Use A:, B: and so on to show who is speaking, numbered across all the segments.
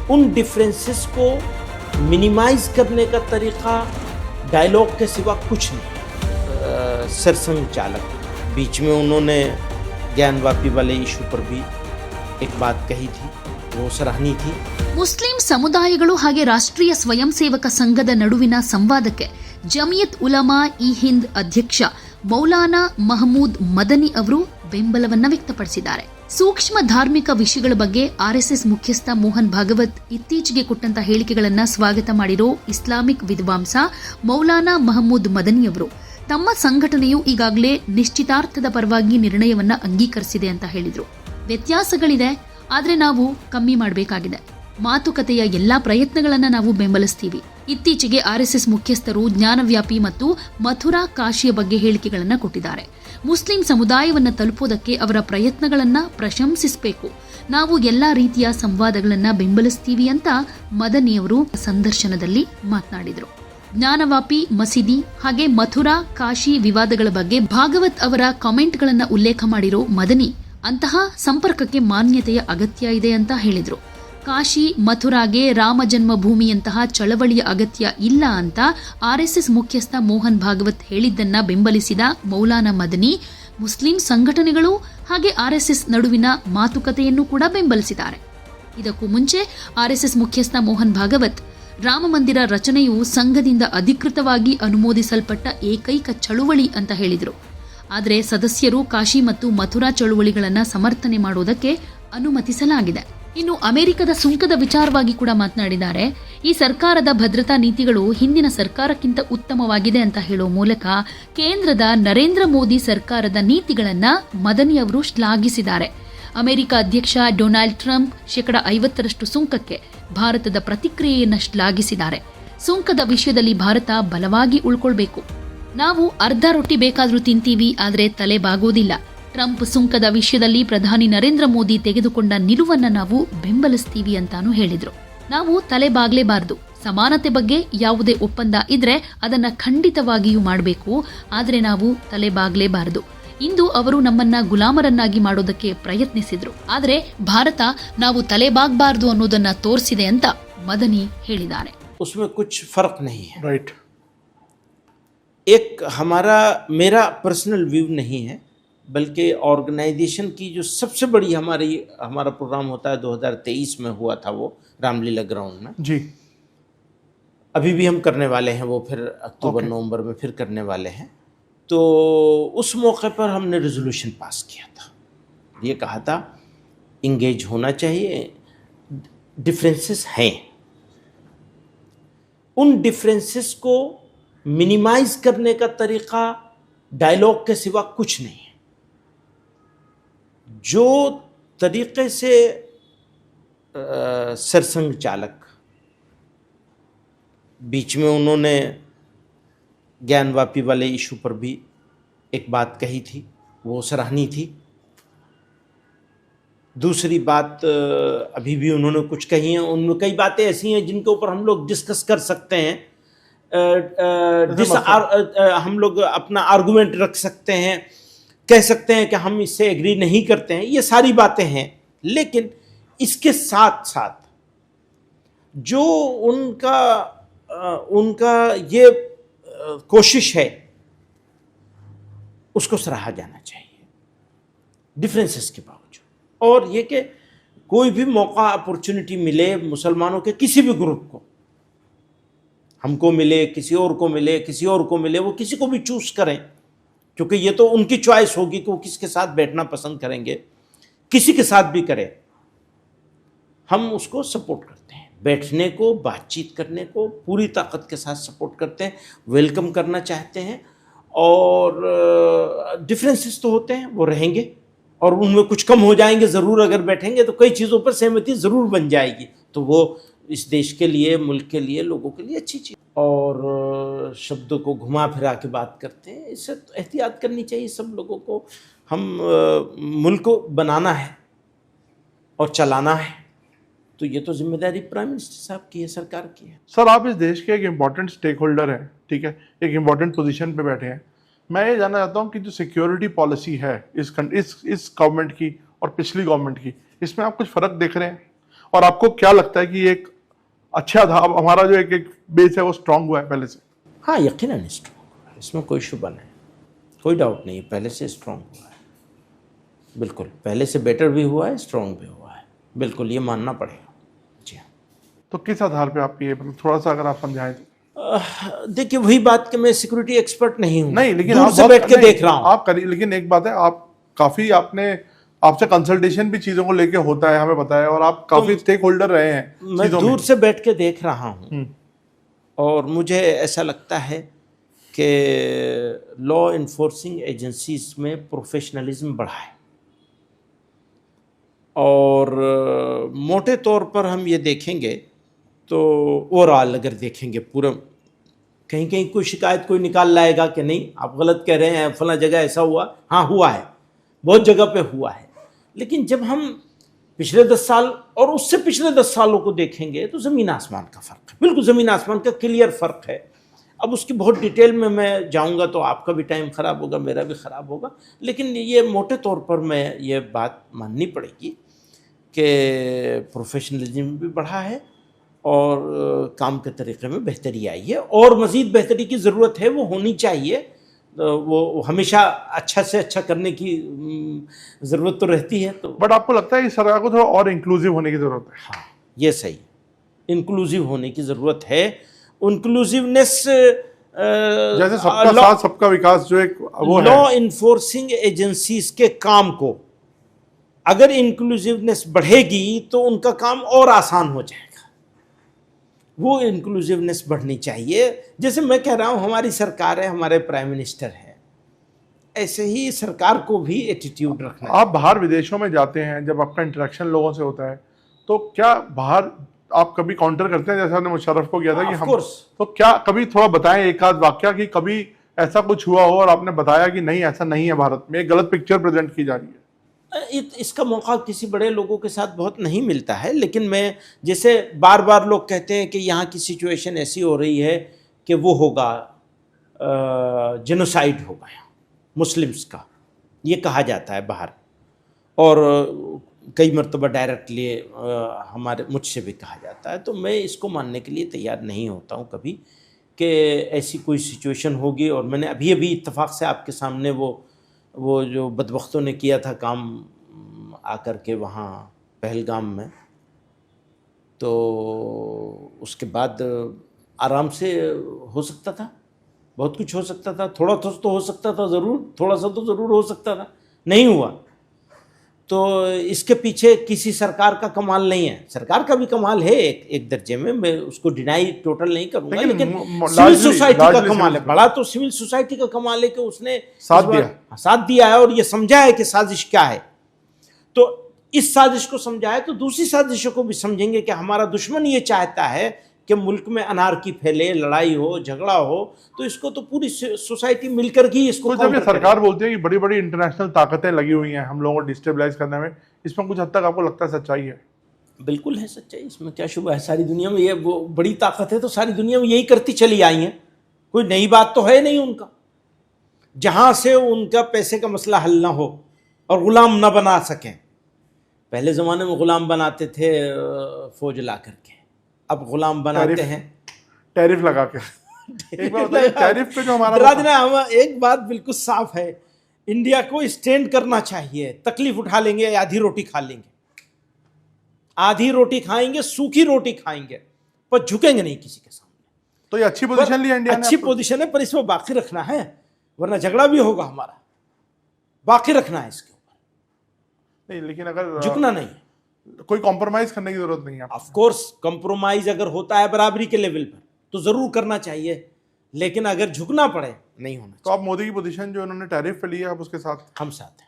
A: उन डिफरेंसेस को मिनिमाइज करने का तरीका डायलॉग के सिवा कुछ नहीं। सरसंघ चालक बीच में उन्होंने ज्ञानवापी वाले इशू पर भी एक बात कही थी, वो सराहनीय थी।
B: ಮುಸ್ಲಿಂ ಸಮುದಾಯಗಳು ಹಾಗೆ ರಾಷ್ಟ್ರೀಯ ಸ್ವಯಂ ಸೇವಕ ಸಂಘದ ನಡುವಿನ ಸಂವಾದಕ್ಕೆ ಜಮಿಯತ್ ಉಲಮಾ ಇ ಹಿಂದ್ ಅಧ್ಯಕ್ಷ ಮೌಲಾನಾ ಮಹಮೂದ್ ಮದನಿ ಅವರು ಬೆಂಬಲವನ್ನ ವ್ಯಕ್ತಪಡಿಸಿದ್ದಾರೆ. ಸೂಕ್ಷ್ಮ ಧಾರ್ಮಿಕ ವಿಷಯಗಳ ಬಗ್ಗೆ ಆರ್ಎಸ್ಎಸ್ ಮುಖ್ಯಸ್ಥ ಮೋಹನ್ ಭಾಗವತ್ ಇತ್ತೀಚೆಗೆ ಕೊಟ್ಟಂತ ಹೇಳಿಕೆಗಳನ್ನ ಸ್ವಾಗತ ಮಾಡಿರೋ ಇಸ್ಲಾಮಿಕ್ ವಿದ್ವಾಂಸ ಮೌಲಾನಾ ಮಹಮೂದ್ ಮದನಿ ಅವರು ತಮ್ಮ ಸಂಘಟನೆಯು ಈಗಾಗಲೇ ನಿಶ್ಚಿತಾರ್ಥದ ಪರವಾಗಿ ನಿರ್ಣಯವನ್ನ ಅಂಗೀಕರಿಸಿದೆ ಅಂತ ಹೇಳಿದ್ರು. ವ್ಯತ್ಯಾಸಗಳಿದೆ, ಆದ್ರೆ ನಾವು ಕಮ್ಮಿ ಮಾಡಬೇಕಾಗಿದೆ. ಮಾತುಕತೆಯ ಎಲ್ಲಾ ಪ್ರಯತ್ನಗಳನ್ನ ನಾವು ಬೆಂಬಲಿಸ್ತೀವಿ. ಇತ್ತೀಚೆಗೆ ಆರ್ಎಸ್ಎಸ್ ಮುಖ್ಯಸ್ಥರು ಜ್ಞಾನವ್ಯಾಪಿ ಮತ್ತು ಮಥುರಾ ಕಾಶಿಯ ಬಗ್ಗೆ ಹೇಳಿಕೆಗಳನ್ನ ಕೊಟ್ಟಿದ್ದಾರೆ. ಮುಸ್ಲಿಂ ಸಮುದಾಯವನ್ನ ತಲುಪೋದಕ್ಕೆ ಅವರ ಪ್ರಯತ್ನಗಳನ್ನ ಪ್ರಶಂಸಿಸಬೇಕು. ನಾವು ಎಲ್ಲಾ ರೀತಿಯ ಸಂವಾದಗಳನ್ನ ಬೆಂಬಲಿಸ್ತೀವಿ ಅಂತ ಮದನಿಯವರು ಸಂದರ್ಶನದಲ್ಲಿ ಮಾತನಾಡಿದರು. ಜ್ಞಾನವಾಪಿ ಮಸೀದಿ ಹಾಗೆ ಮಥುರಾ ಕಾಶಿ ವಿವಾದಗಳ ಬಗ್ಗೆ ಭಾಗವತ್ ಅವರ ಕಾಮೆಂಟ್ಗಳನ್ನ ಉಲ್ಲೇಖ ಮಾಡಿರೋ ಮದನಿ ಅಂತಹ ಸಂಪರ್ಕಕ್ಕೆ ಮಾನ್ಯತೆಯ ಅಗತ್ಯ ಇದೆ ಅಂತ ಹೇಳಿದ್ರು. ಕಾಶಿ ಮಥುರಾಗೆ ರಾಮ ಜನ್ಮಭೂಮಿಯಂತಹ ಚಳವಳಿಯ ಅಗತ್ಯ ಇಲ್ಲ ಅಂತ ಆರ್ಎಸ್ಎಸ್ ಮುಖ್ಯಸ್ಥ ಮೋಹನ್ ಭಾಗವತ್ ಹೇಳಿದ್ದನ್ನ ಬೆಂಬಲಿಸಿದ ಮೌಲಾನಾ ಮದನಿ ಮುಸ್ಲಿಂ ಸಂಘಟನೆಗಳು ಹಾಗೆ ಆರ್ಎಸ್ಎಸ್ ನಡುವಿನ ಮಾತುಕತೆಯನ್ನು ಕೂಡ ಬೆಂಬಲಿಸಿದ್ದಾರೆ. ಇದಕ್ಕೂ ಮುಂಚೆ ಆರ್ಎಸ್ಎಸ್ ಮುಖ್ಯಸ್ಥ ಮೋಹನ್ ಭಾಗವತ್ ರಾಮ ಮಂದಿರ ರಚನೆಯು ಸಂಘದಿಂದ ಅಧಿಕೃತವಾಗಿ ಅನುಮೋದಿಸಲ್ಪಟ್ಟ ಏಕೈಕ ಚಳುವಳಿ ಅಂತ ಹೇಳಿದರು. ಆದರೆ ಸದಸ್ಯರು ಕಾಶಿ ಮತ್ತು ಮಥುರಾ ಚಳುವಳಿಗಳನ್ನು ಸಮರ್ಥನೆ ಮಾಡುವುದಕ್ಕೆ ಅನುಮತಿಸಲಾಗಿದೆ. ಇನ್ನು ಅಮೆರಿಕದ ಸುಂಕದ ವಿಚಾರವಾಗಿ ಕೂಡ ಮಾತನಾಡಿದ್ದಾರೆ. ಈ ಸರ್ಕಾರದ ಭದ್ರತಾ ನೀತಿಗಳು ಹಿಂದಿನ ಸರ್ಕಾರಕ್ಕಿಂತ ಉತ್ತಮವಾಗಿದೆ ಅಂತ ಹೇಳುವ ಮೂಲಕ ಕೇಂದ್ರದ ನರೇಂದ್ರ ಮೋದಿ ಸರ್ಕಾರದ ನೀತಿಗಳನ್ನ ಮದನಿ ಅವರು ಶ್ಲಾಘಿಸಿದ್ದಾರೆ. ಅಮೆರಿಕ ಅಧ್ಯಕ್ಷ ಡೊನಾಲ್ಡ್ ಟ್ರಂಪ್ 50% ಸುಂಕಕ್ಕೆ ಭಾರತದ ಪ್ರತಿಕ್ರಿಯೆಯನ್ನು ಶ್ಲಾಘಿಸಿದ್ದಾರೆ. ಸುಂಕದ ವಿಷಯದಲ್ಲಿ ಭಾರತ ಬಲವಾಗಿ ಉಳ್ಕೊಳ್ಬೇಕು. ನಾವು ಅರ್ಧ ರೊಟ್ಟಿ ಬೇಕಾದ್ರೂ ತಿಂತೀವಿ, ಆದರೆ ತಲೆ ಬಾಗೋದಿಲ್ಲ. ಟ್ರಂಪ್ ಸುಂಕದ ವಿಷಯದಲ್ಲಿ ಪ್ರಧಾನಿ ನರೇಂದ್ರ ಮೋದಿ ತೆಗೆದುಕೊಂಡ ನಿಲುವನ್ನ ನಾವು ಬೆಂಬಲಿಸ್ತೀವಿ ಅಂತಾನೂ ಹೇಳಿದ್ರು. ನಾವು ತಲೆ ಬಾಗ್ಲೇಬಾರದು. ಸಮಾನತೆ ಬಗ್ಗೆ ಯಾವುದೇ ಒಪ್ಪಂದ ಇದ್ರೆ ಅದನ್ನ ಖಂಡಿತವಾಗಿಯೂ ಮಾಡಬೇಕು, ಆದರೆ ನಾವು ತಲೆ ಬಾಗ್ಲೇಬಾರದು. ಇಂದು ಅವರು ನಮ್ಮನ್ನ ಗುಲಾಮರನ್ನಾಗಿ ಮಾಡೋದಕ್ಕೆ ಪ್ರಯತ್ನಿಸಿದ್ರು, ಆದರೆ ಭಾರತ ನಾವು ತಲೆ ಬಾಗಬಾರದು ಅನ್ನೋದನ್ನ ತೋರಿಸಿದೆ ಅಂತ ಮದನಿ ಹೇಳಿದ್ದಾರೆ.
A: उसमें कुछ फर्क नहीं है, राइट। एक मेरा पर्सनल व्यू नहीं है, बल्कि ऑर्गेनाइजेशन की जो सबसे बड़ी हमारा प्रोग्राम होता है 2023 में हुआ था, वो रामलीला ग्राउंड में जी। अभी भी हम करने वाले हैं वो, फिर अक्टूबर नवंबर में फिर करने वाले हैं। तो उस मौके पर हमने रेजोल्यूशन पास किया था, ये कहा था इंगेज होना चाहिए। डिफरेंसेस हैं, उन डिफरेंसेस को मिनिमाइज करने का तरीका डायलॉग के सिवा कुछ नहीं है। जो तरीके से सरसंघ चालक बीच में उन्होंने ज्ञानवापी वाले इशू पर भी एक बात कही थी, वो सराहनीय थी। दूसरी बात अभी भी उन्होंने कुछ कही हैं, उनमें कई बातें ऐसी हैं जिनके ऊपर हम लोग डिस्कस कर सकते हैं, हम लोग अपना आर्गुमेंट रख सकते हैं, कह सकते हैं कि हम इससे एग्री नहीं करते हैं, ये सारी बातें हैं। लेकिन इसके साथ साथ जो उनका ये कोशिश है उसको सराहा जाना चाहिए, डिफरेंसेस के बावजूद। और ये कि कोई भी मौका अपॉर्चुनिटी मिले मुसलमानों के किसी भी ग्रुप को, हमको मिले, किसी और को मिले, किसी और को मिले, वो किसी को भी चूज करें, क्योंकि ये तो उनकी चॉइस होगी कि वो किसके साथ बैठना पसंद करेंगे। किसी के साथ भी करें, हम उसको सपोर्ट करते हैं। बैठने को, बातचीत करने को पूरी ताकत के साथ सपोर्ट करते हैं, वेलकम करना चाहते हैं। और डिफरेंसेस तो होते हैं, वो रहेंगे और उनमें कुछ कम हो जाएंगे ज़रूर। अगर बैठेंगे तो कई चीज़ों पर सहमति ज़रूर बन जाएगी, तो वो इस देश के लिए, मुल्क के लिए, लोगों के लिए अच्छी चीज़। और शब्दों को घुमा फिरा के बात करते हैं, इससे तो एहतियात करनी चाहिए सब लोगों को। हम मुल्क को बनाना है और चलाना है, तो ये तो जिम्मेदारी प्राइम मिनिस्टर साहब की है, सरकार की है।
C: सर, आप इस देश के एक इम्पॉर्टेंट स्टेक होल्डर हैं, ठीक है, एक इम्पॉर्टेंट पोजीशन पे बैठे हैं। मैं ये जानना चाहता हूँ कि जो सिक्योरिटी पॉलिसी है इस गवर्नमेंट की और पिछली गवर्नमेंट की, इसमें आप कुछ फ़र्क देख रहे हैं? और आपको क्या लगता है कि एक अच्छा था, अब हमारा जो एक बेस है वो स्ट्रांग हुआ है पहले से?
A: हाँ, यकीनन स्ट्रॉन्ग, इसमें कोई शुबा नहीं, कोई डाउट नहीं, पहले से स्ट्रॉन्ग हुआ है, बिल्कुल पहले से बेटर भी हुआ है, स्ट्रॉन्ग भी हुआ है, बिल्कुल ये मानना पड़ेगा। जी हाँ।
C: तो किस आधार पे आप ये, मतलब थोड़ा सा अगर आप समझाएं तो।
A: देखिए वही बात कि मैं सिक्योरिटी एक्सपर्ट नहीं हूँ,
C: नहीं, लेकिन
A: दूर
C: आप
A: से
C: बहुत-
A: बैठ के
C: नहीं,
A: देख रहा हूँ।
C: आप करिए, लेकिन एक बात है, आप काफी आपसे कंसल्टेशन भी चीजों को लेके होता है, हमें पता है, और आप काफी स्टेक होल्डर रहे हैं
A: मैं
C: चीजों
A: दूर
C: में।
A: से बैठ के देख रहा हूँ और मुझे ऐसा लगता है कि लॉ इन्फोर्सिंग एजेंसीज में प्रोफेशनलिज्म बढ़ा है और मोटे तौर पर हम ये देखेंगे तो ओवरऑल अगर देखेंगे पूरा, कहीं कहीं कोई शिकायत कोई निकाल लाएगा कि नहीं आप गलत कह रहे हैं, फला जगह ऐसा हुआ, हाँ हुआ है, बहुत जगह पे हुआ है, लेकिन जब हम पिछले 10 साल और उससे पिछले 10 सालों को देखेंगे तो ज़मीन आसमान का फ़र्क है, बिल्कुल ज़मीन आसमान का क्लियर फ़र्क है। अब उसकी बहुत डिटेल में मैं जाऊंगा तो आपका भी टाइम ख़राब होगा, मेरा भी ख़राब होगा, लेकिन ये मोटे तौर पर मैं ये बात माननी पड़ेगी कि प्रोफेशनलिज्म भी बढ़ा है और काम के तरीक़े में बेहतरी आई है और मज़ीद बेहतरी की ज़रूरत है, वो होनी चाहिए, वो हमेशा अच्छा से अच्छा करने की ज़रूरत तो रहती है। तो
C: बट आपको लगता है कि सरकार को थोड़ा और इंक्लूसिव होने की जरूरत है?
A: हाँ, ये सही, इंक्लूसिव होने की ज़रूरत है। इंक्लूसिवनेस
C: जैसे सबका साथ सबका विकास जो एक वो है,
A: लॉ इन्फोर्सिंग एजेंसीज के काम को अगर इंक्लूसिवनेस बढ़ेगी तो उनका काम और आसान हो जाएगा, वो इंक्लूसिवनेस बढ़नी चाहिए। जैसे मैं कह रहा हूँ हमारी सरकार है, हमारे प्राइम मिनिस्टर है, ऐसे ही सरकार को भी एटीट्यूड रखना
C: आप बाहर विदेशों में जाते हैं, जब आपका इंटरेक्शन लोगों से होता है, तो क्या बाहर आप कभी काउंटर करते हैं, जैसे आपने मुशर्रफ को किया था कि
A: Of
C: हम,
A: course.
C: तो क्या कभी थोड़ा बताएं एक आध वाकया कि कभी ऐसा कुछ हुआ हो और आपने बताया कि नहीं ऐसा नहीं है, भारत में एक गलत पिक्चर प्रेजेंट की जा रही है?
A: इसका मौका किसी बड़े लोगों के साथ बहुत नहीं मिलता है, लेकिन मैं जैसे बार बार लोग कहते हैं कि यहाँ की सिचुएशन ऐसी हो रही है कि वो होगा, जेनोसाइड होगा मुस्लिम्स का, ये कहा जाता है बाहर, और कई मरतबा डायरेक्टली हमारे मुझसे भी कहा जाता है, तो मैं इसको मानने के लिए तैयार नहीं होता हूँ कभी कि ऐसी कोई सिचुएशन होगी। और मैंने अभी अभी इत्तेफाक से आपके सामने वो जो बदबख्तों ने किया था काम आकर के वहाँ पहलगाम में, तो उसके बाद आराम से हो सकता था, बहुत कुछ हो सकता था, थोड़ा तो हो सकता था ज़रूर, थोड़ा सा तो ज़रूर हो सकता था, नहीं हुआ। तो इसके पीछे किसी सरकार का कमाल नहीं है, सरकार का भी कमाल है एक दर्जे में, मैं उसको डिनाई टोटल नहीं करूँगा, लेकिन सिविल सोसाइटी का कमाल है, बड़ा तो सिविल सोसाइटी का कमाल है कि उसने साथ दिया है और ये समझा है कि साजिश क्या है। तो इस साजिश को समझा है तो दूसरी साजिशों को भी समझेंगे कि हमारा दुश्मन ये चाहता है कि मुल्क में अनारकी फैले, लड़ाई हो, झगड़ा हो, तो इसको तो पूरी सोसाइटी मिलकर ही इसको।
C: तो जब ये सरकार बोलती है कि बड़ी बड़ी इंटरनेशनल ताकतें लगी हुई हैं हम लोगों को डिस्टेबलाइज करने में, इसमें कुछ हद तक आपको लगता है सच्चाई है?
A: बिल्कुल है सच्चाई, इसमें क्या शुबा है। सारी दुनिया में ये वो बड़ी ताकत है तो सारी दुनिया में यही करती चली आई है, कोई नई बात तो है नहीं उनका। जहाँ से उनका पैसे का मसला हल ना हो और ग़ुलाम ना बना सकें, पहले ज़माने में ग़ुलाम बनाते थे फौज ला करके, अब ग़ुलाम बनाते हैं
C: टैरिफ लगा के। एक बार बताइए, टैरिफ पे जो
A: हमारा एक बात बिल्कुल साफ है, इंडिया को स्टैंड करना चाहिए। तकलीफ उठा लेंगे, आधी रोटी खा लेंगे, आधी रोटी खाएंगे, सूखी रोटी खाएंगे, पर झुकेंगे नहीं किसी के सामने।
C: तो ये अच्छी पोजीशन ली इंडिया ने,
A: अच्छी पोजीशन है, पर इसमें बाकी रखना है, वरना झगड़ा भी होगा हमारा, बाकी रखना है इसके ऊपर।
C: नहीं, लेकिन अगर
A: झुकना नहीं,
C: कोई कॉम्प्रोमाइज करने की जरूरत नहीं है।
A: ऑफ कोर्स कंप्रोमाइज अगर होता है बराबरी के लेवल पर तो जरूर करना चाहिए, लेकिन अगर झुकना पड़े नहीं होना।
C: तो आप मोदी की पोजीशन जो उन्होंने टैरिफ पे ली है, आप उसके साथ?
A: हम साथ हैं,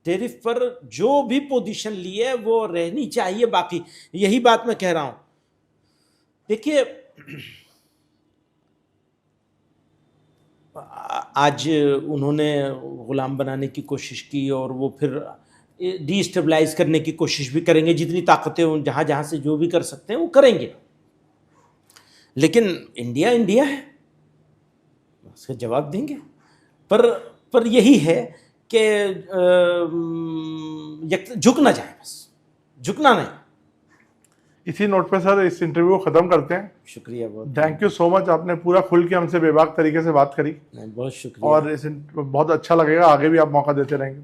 A: टैरिफ पर जो भी पोजीशन ली है वो रहनी चाहिए। बाकी यही बात मैं कह रहा हूं, देखिए आज उन्होंने गुलाम बनाने की कोशिश की और वो फिर डिस्टेबलाइज करने की कोशिश भी करेंगे, जितनी ताकतें जहाँ जहाँ से जो भी कर सकते हैं वो करेंगे, लेकिन इंडिया इंडिया है, उसका जवाब देंगे। पर यही है कि झुक ना जाए, बस झुकना नहीं,
C: इसी नोट पे सर इस इंटरव्यू को खत्म करते हैं।
A: शुक्रिया बहुत।
C: थैंक यू सो मच, आपने पूरा खुल के हमसे बेबाक तरीके से बात करी
A: बहुत शुक्रिया।
C: और बहुत अच्छा लगेगा, आगे भी आप मौका देते रहेंगे।